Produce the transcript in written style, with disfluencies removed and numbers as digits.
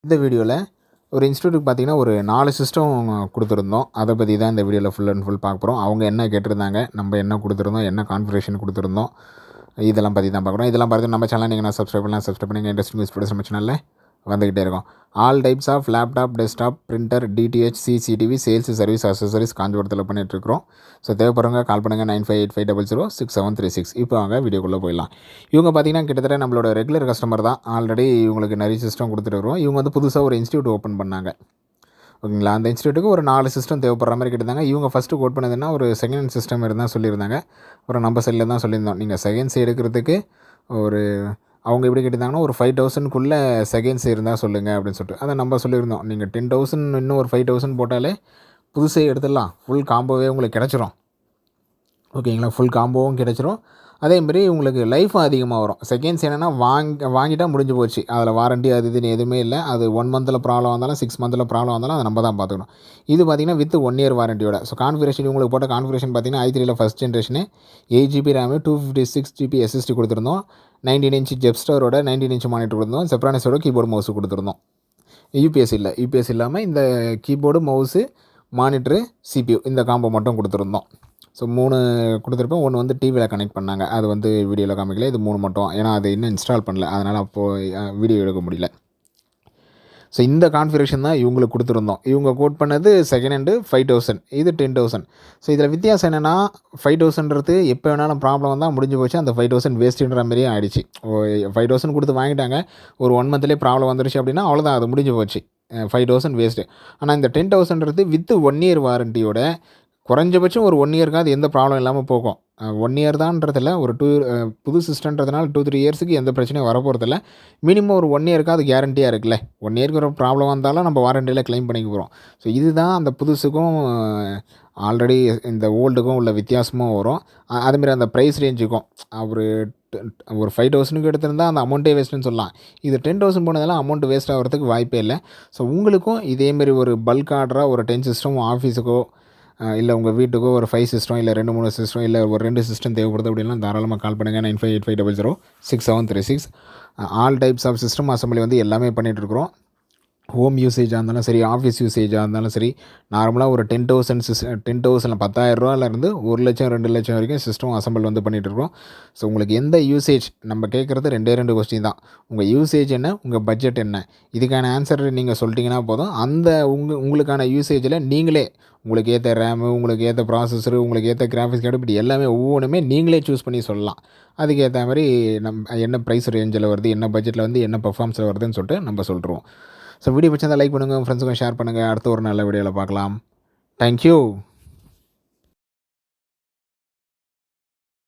இந்த வீடியோவில் ஒரு இன்ஸ்டியூட்டுக்கு பார்த்தீங்கன்னா ஒரு 4 சிஸ்டம் கொடுத்துருந்தோம். அதை பற்றி தான் இந்த வீடியோவில் ஃபுல் அண்ட் ஃபுல் பார்க்க போகிறோம். அவங்க என்ன கேட்டிருந்தாங்க, நம்ம என்ன கொடுத்துருந்தோம், என்ன கான்ஃபிகரேஷன் கொடுத்துருந்தோம், இதெல்லாம் பற்றி தான் பார்க்குறோம். இதெல்லாம் பார்த்து நம்ம சேனல் நீங்கள் சப்ஸ்கிரைப் பண்ணலாம், சப்ஸ்கிரைப் பண்ணி இன்ட்ரெஸ்டிங் நியூஸ் போட்டு நம்ம சேனலில் வந்துக்கிட்டே இருக்கும். All types of laptop, desktop, printer, DTH, CCTV, sales, service, accessories காஞ்சிபுரத்தில் பண்ணிகிட்ருக்கிறோம். ஸோ தேவைப்படுறவங்க கால் பண்ணுங்கள் 9585006736. இப்போ வாங்க வீடியோக்குள்ளே போயிடலாம். இவங்க பார்த்திங்கன்னா கிட்டத்தட்ட நம்மளோட ரெகுலர் கஸ்டமர் தான். ஆல்ரெடி இவங்களுக்கு நிறைய சிஸ்டம் கொடுத்துட்டு வரோம். இவங்க வந்து புதுசாக ஒரு இன்ஸ்டியூட் ஓப்பன் பண்ணாங்க. ஓகேங்களா, அந்த இன்ஸ்டியூட்டுக்கு ஒரு 4 சிஸ்டம் தேவைப்படுற மாதிரி கேட்டிருந்தாங்க. இவங்க ஃபஸ்ட்டு கோட் பண்ணதுன்னா ஒரு செகண்ட் ஹேண்ட் சிஸ்டம் இருந்தால் சொல்லியிருந்தாங்க. அப்புறம் நம்ம சைடில் தான் சொல்லியிருந்தோம், நீங்கள் செகண்ட்ஸ் எடுக்கிறதுக்கு ஒரு அவங்க எப்படி கேட்டிருந்தாங்கன்னா ஒரு 5000க்குள்ளே செகண்ட்ஸ் இருந்தால் சொல்லுங்கள் அப்படின்னு சொல்லிட்டு அதை நம்ம சொல்லியிருந்தோம். நீங்கள் 10,000 இன்னும் ஒரு 5,000 போட்டாலே புதுசே எடுத்துடலாம், ஃபுல் காம்போவே உங்களுக்கு கிடச்சிரும். ஓகேங்களா, ஃபுல் காம்போவும் கிடச்சிரும். அதேமாரி உங்களுக்கு லைஃப்பும் அதிகமாக வரும். செகண்ட்ஸ் என்னென்னா வாங்கிட்டால் முடிஞ்சு போச்சு, அதில் வாரண்ட்டி அது இதுன்னு எதுவுமே இல்லை. அது 1 மந்தில் ப்ராப்ளம் வந்தாலும் 6 மந்தில் ப்ராப்ளம் வந்தாலும் அதை நம்ம தான் பார்த்துக்கணும். இது பார்த்திங்கன்னா வித் 1 இயர் வாரண்டியோட. ஸோ கான்ஃபிகரேஷன் உங்களுக்கு போட்ட கான்ஃபிகரேஷன் பார்த்திங்கன்னா i3யில் first generation 8GB RAM 256GB SSD கொடுத்துருந்தோம். 19 இன்ச் ஜெப்ஸ்டரோட 19 இன்ச் மானிட்டர் கொடுத்துருந்தோம். செப்ரானிஸோட கீபோர்டு மவுஸு கொடுத்துருந்தோம். யூபிஎஸ் இல்லாமல் இந்த கீபோர்டு மவுஸு மானிட்ரு CPU இந்த காம்போ மட்டும் கொடுத்துருந்தோம். ஸோ 3 கொடுத்துருப்போம். ஒன்று வந்து டிவியில் கனெக்ட் பண்ணாங்க, அது வந்து வீடியோவில் காமிக்கல. இது 3 மட்டும், ஏன்னா அது இன்னும் இன்ஸ்டால் பண்ணல, அதனால் அப்போது வீடியோ எடுக்க முடியல. ஸோ இந்த கான்ஃபிகரேஷன் தான் இவங்களுக்கு கொடுத்துருந்தோம். இவங்க கோட் பண்ணது செகண்ட் ஹேண்டு 5,000, இது 10,000. ஸோ இதில் வித்தியாசம் என்னென்னா 5,000ன்றது எப்போ வேணாலும் ப்ராப்ளம் வந்தால் முடிஞ்சு போச்சு, அந்த 5,000 வேஸ்ட்டுன்ற மாதிரியே ஆகிடுச்சு. 5,000 கொடுத்து வாங்கிட்டாங்க, ஒரு 1 மந்த்லேயே ப்ராப்ளம் வந்துருச்சு அப்படின்னா அவ்வளோதான், அது முடிஞ்சு போச்சு, 5,000 வேஸ்ட்டு. ஆனால் இந்த 10,000ன்றது வித் 1 இயர் வாரண்டியோட குறைஞ்சபட்சம் ஒரு 1 இயர்க்காவது எந்த ப்ராப்ளம் இல்லாமல் போகும். 1 இயர் தான்றதில்ல, ஒரு புது சிஸ்டம்ன்றதுனால 2-3 இயர்ஸுக்கு எந்த பிரச்சனையும் வரப்போகிறதில்ல. மினிமம் ஒரு 1 இயர்க்காவது கேரண்டியாக இருக்குல்ல. 1 இயருக்கு ஒரு ப்ராப்ளம் வந்தாலும் நம்ம வாரண்டியில் க்ளைம் பண்ணிக்க போகிறோம். ஸோ இதுதான் அந்த புதுசுக்கும் ஆல்ரெடி இந்த ஓல்டுக்கும் உள்ள வித்தியாசமும் வரும். அதுமாரி அந்த ப்ரைஸ் ரேஞ்சுக்கும் ஒரு 5,000க்கு எடுத்திருந்தால் அந்த அமௌண்ட்டே வேஸ்ட்டுன்னு சொல்லலாம். இது 10,000 போனதெல்லாம் அமௌண்ட் வேஸ்ட் ஆகிறதுக்கு வாய்ப்பே இல்லை. ஸோ உங்களுக்கும் இதேமாரி ஒரு பல்க் ஆர்டராக ஒரு 10 சிஸ்டம் ஆஃபீஸுக்கோ இல்லை உங்கள் வீட்டுக்கோ ஒரு 5 சிஸ்டம் இல்லை 2-3 சிஸ்டம் இல்லை ஒரு 2 சிஸ்டம் தேவைப்படுது அப்படின்னா தாராளமாக கால் பண்ணுங்கள் 9585006736. All types of system assembly வந்து எல்லாமே பண்ணிகிட்ருக்குறோம். ஹோம் யூசேஜாக இருந்தாலும் சரி, ஆஃபீஸ் யூசேஜாக இருந்தாலும் சரி, நார்மலாக ஒரு 10,000 10,000-10,000 1 லட்சம் 2 லட்சம் வரைக்கும் சிஸ்டம் அசம்பிள் வந்து பண்ணிகிட்ருக்கோம். ஸோ உங்களுக்கு எந்த யூசேஜ், நம்ம கேட்குறது 2 கொஸ்டின் தான். உங்கள் யூசேஜ் என்ன, உங்கள் பட்ஜெட் என்ன, இதுக்கான ஆன்சர் நீங்கள் சொல்லிட்டீங்கன்னா போதும். அந்த உங்களுக்கான யூசேஜில் நீங்களே உங்களுக்கு ஏற்ற ரேமு, உங்களுக்கு ஏற்ற ப்ராசஸரு, உங்களுக்கு ஏற்ற கிராஃபிக்ஸ் கார்டு, இப்படி எல்லாமே ஒவ்வொன்றுமே நீங்களே சூஸ் பண்ணி சொல்லலாம். அதுக்கேற்ற மாதிரி என்ன ப்ரைஸ் ரேஞ்சில் வருது, என்ன பட்ஜெட்டில் வந்து என்ன பர்ஃபார்மன்ஸில் வருதுன்னு சொல்லிட்டு நம்ம சொல்கிறோம். ஸோ வீடியோ பிடிச்சிருந்தால் லைக் பண்ணுங்கள், ஃப்ரெண்ட்ஸுக்கும் ஷேர் பண்ணுங்கள். அடுத்த ஒரு நல்ல வீடியோவில் பார்க்கலாம். தேங்க்யூ.